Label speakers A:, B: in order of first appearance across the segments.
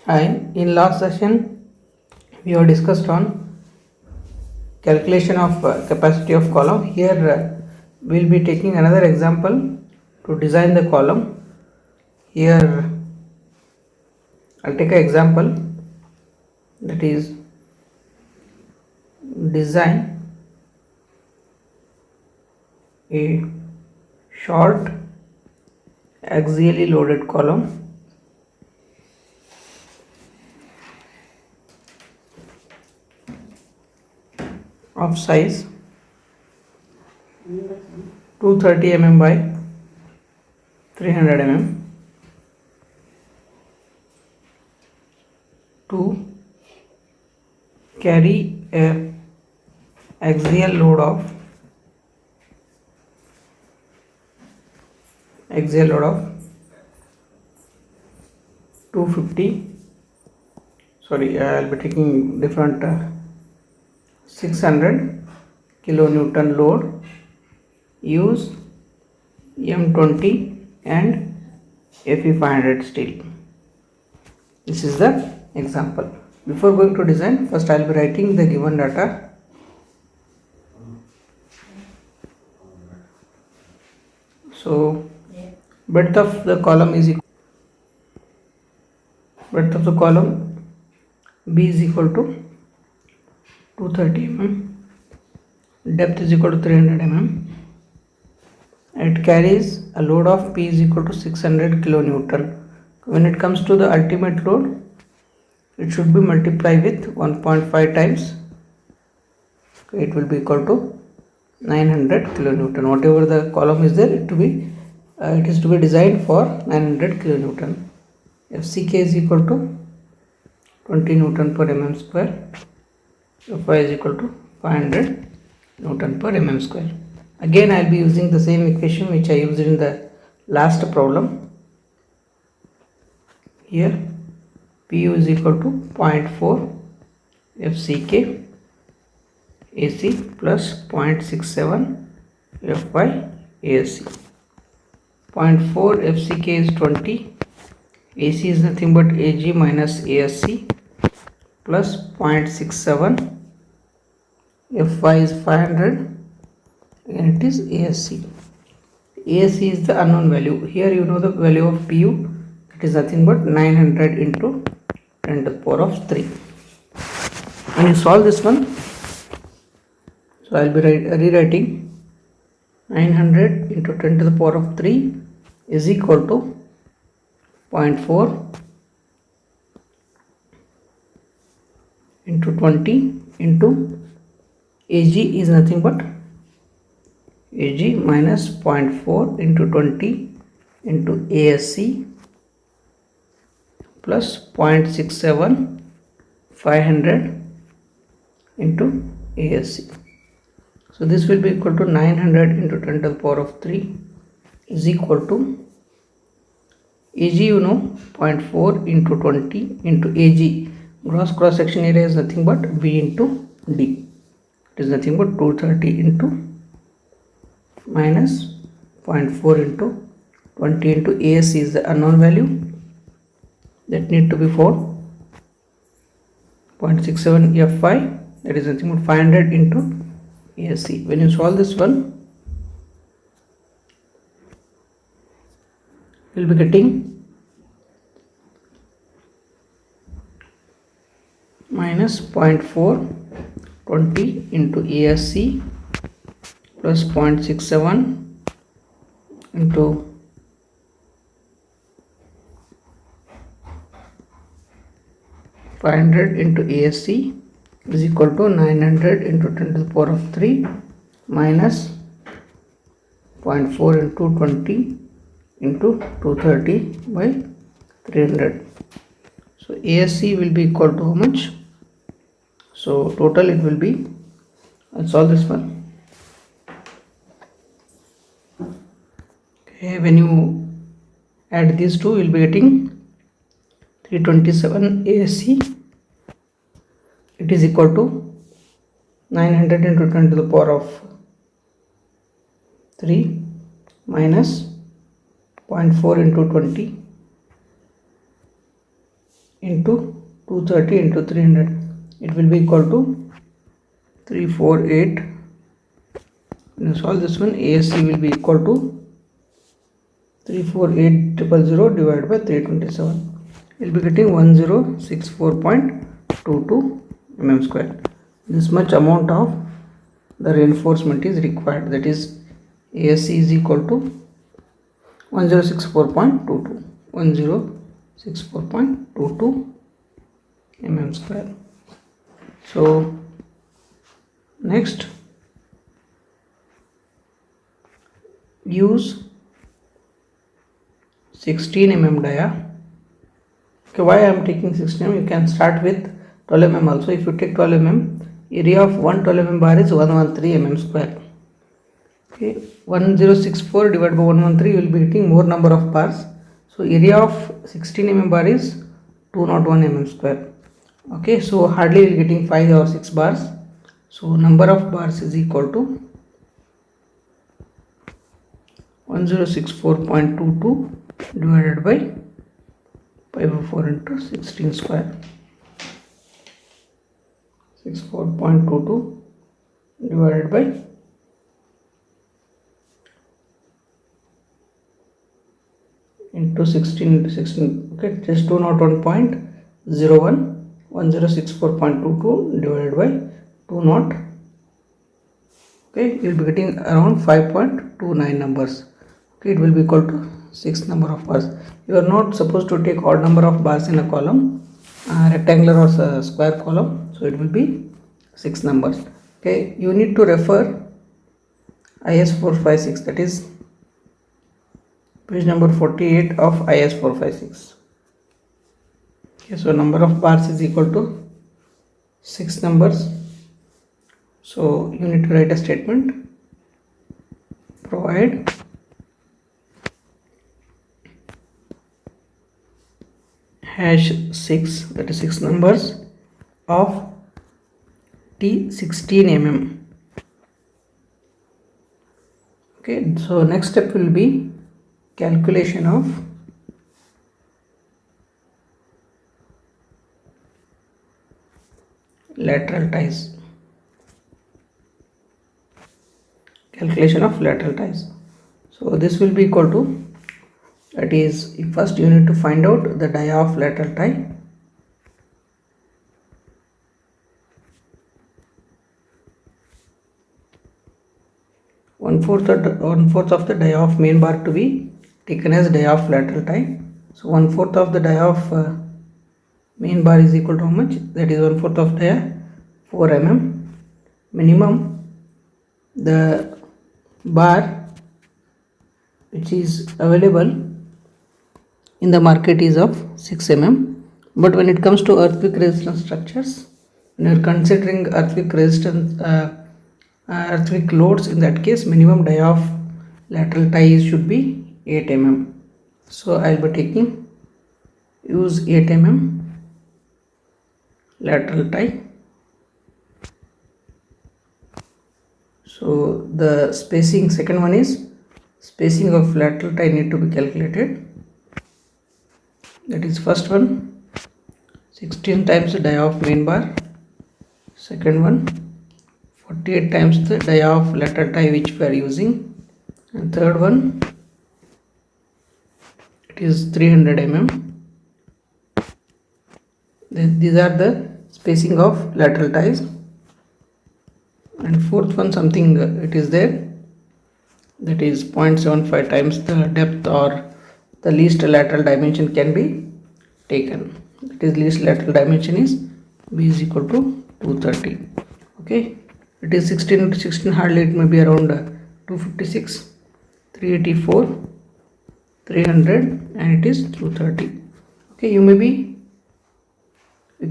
A: Hi, in last session we have discussed on calculation of capacity of column. Here we will be taking another example to design the column. Here I'll take an example, that is design a short axially loaded column of size 230 mm by 300 mm to carry a axial load of 250, I'll be taking different 600 kilonewton load. Use M20 and Fe500 steel. This is the example. Before going to design, first I'll be writing the given data. So breadth of the column is equal, breadth of the column B is equal to 230 mm, depth is equal to 300 mm. It carries a load of P is equal to 600 kilonewton. When it comes to the ultimate load, it should be multiplied with 1.5 times. It will be equal to 900 kilonewton. Whatever the column is there, it is to be designed for 900 kilonewton. FCK is equal to 20 Newton per mm square. Fy is equal to 500 Newton per mm square. Again, I will be using the same equation which I used in the last problem. Here, Pu is equal to 0.4 FCK AC plus 0.67 Fy ASC. 0.4 FCK is 20, AC is nothing but AG minus ASC plus 0.67, Fy is 500 and it is ASC. ASC is the unknown value. Here you know the value of Pu, it is nothing but 900 into 10 to the power of 3. When you solve this one, so I will be rewriting 900 into 10 to the power of 3 is equal to 0.4 into 20 into Ag is nothing but Ag minus 0.4 into 20 into ASC plus 0.67 500 into ASC. So this will be equal to 900 into 10 to the power of 3 is equal to Ag, you know, 0.4 into 20 into Ag. Gross cross section area is nothing but B into D. It is nothing but 230 into minus 0.4 into 20 into ASC is the unknown value that need to be found. 0.67 Fy, that is nothing but 500 into ASC. When you solve this one, you will be getting minus 0.4 20 into ASC plus 0.67 into 500 into ASC is equal to 900 into 10 to the power of 3 minus 0.4 into 20 into 230 by 300. So ASC will be equal to how much? So total it will be, I'll solve this one. Okay, when you add these two, you will be getting 327 ASC. It is equal to 900 into 10 to the power of 3 minus 0.4 into 20 into 230 into 300, it will be equal to 348. When you solve this one, ASC will be equal to 348,000 divided by 327. We'll be getting 1064.22 mm square. This much amount of the reinforcement is required, that is ASC is equal to 1064.22 1064.22 mm square. So next, use 16 mm dia. Okay, why I am taking 16 mm? You can start with 12 mm also. If you take 12 mm, area of one 12 mm bar is 113 mm square. Okay, 1064 divided by 113, you will be getting more number of bars. So area of 16 mm bar is 201 mm square. Okay, so hardly you will getting 5 or 6 bars. So number of bars is equal to 1064.22 divided by 504 into 16 square. 64.22 divided by 16 into 16. Okay, just 201.01. 1064.22 divided by 20. Okay, you will be getting around 5.29 numbers. Okay, it will be equal to 6 number of bars. You are not supposed to take odd number of bars in a column, rectangular or square column. So it will be 6 numbers. Okay, you need to refer IS 456, that is page number 48 of IS 456. Okay, so number of bars is equal to 6 numbers. So you need to write a statement. Provide hash 6, that is 6 numbers of T16 mm. Okay, so next step will be calculation of lateral ties. Calculation of lateral ties. So this will be equal to, that is, first you need to find out the dia of lateral tie. One fourth of the dia of main bar to be taken as dia of lateral tie. So 1/4 of the dia of main bar is equal to how much? That is 1/4 of dia 4 mm. Minimum the bar which is available in the market is of 6 mm. But when it comes to earthquake resistance structures, when you are considering earthquake resistance, earthquake loads, in that case minimum dia of lateral ties should be 8 mm. So I will be taking use 8 mm lateral tie. So the spacing, second one is spacing of lateral tie need to be calculated. That is first one 16 times the dia of main bar, second one 48 times the dia of lateral tie which we are using, and third one it is 300 mm. These are the spacing of lateral ties. And fourth one something it is there, that is 0.75 times the depth or the least lateral dimension can be taken. That is least lateral dimension is B is equal to 230. Okay, it is 16 into 16, hardly it may be around 256, 384, 300, and it is 230. Okay, you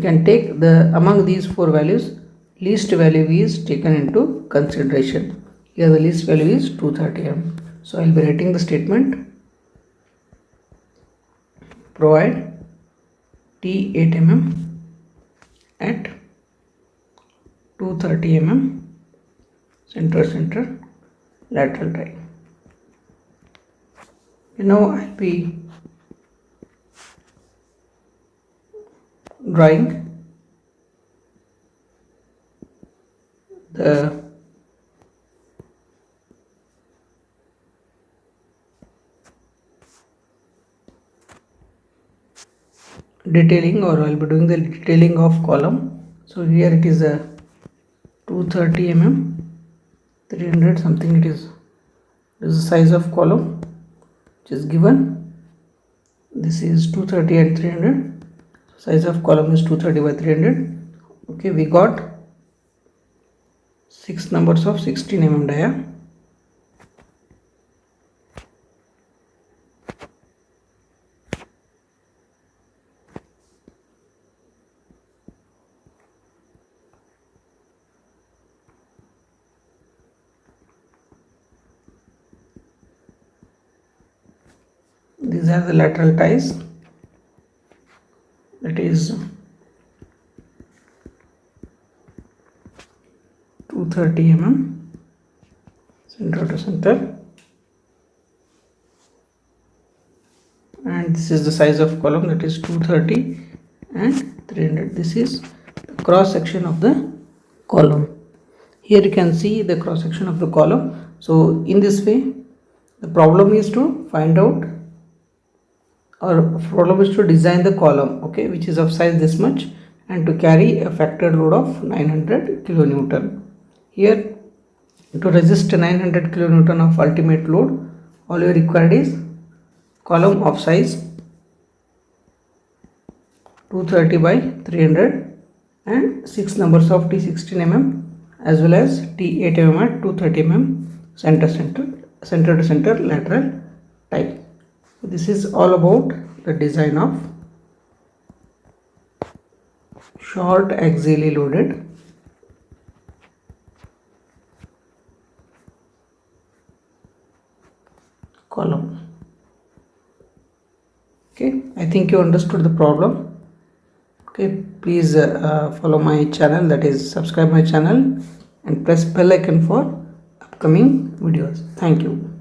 A: can take the among these 4 values, least value is taken into consideration. Here the least value is 230 mm. So I will be writing the statement. Provide T8 mm at 230 mm center lateral tie. Now I will be drawing the detailing, or I'll be doing the detailing of column. So here it is a 230 mm, 300 something it is. This is the size of column which is given. This is 230 and 300. Size of column is 230 by 300. Okay, we got 6 numbers of 16 mm dia. These are the lateral ties, that is 230 mm center to center, and this is the size of column, that is 230 and 300. This is the cross section of the column. Here you can see the cross section of the column. So in this way the problem is to find out, or problem is to design the column, okay, which is of size this much and to carry a factored load of 900 kilonewton. Here, to resist 900 kilonewton of ultimate load, all you required is column of size 230 by 300 and 6 numbers of T16 mm as well as T8 mm at 230 mm center to center lateral tie. This is all about the design of short axially loaded column. Okay, I think you understood the problem. Okay, please follow my channel, that is subscribe my channel and press bell icon for upcoming videos. Thank you.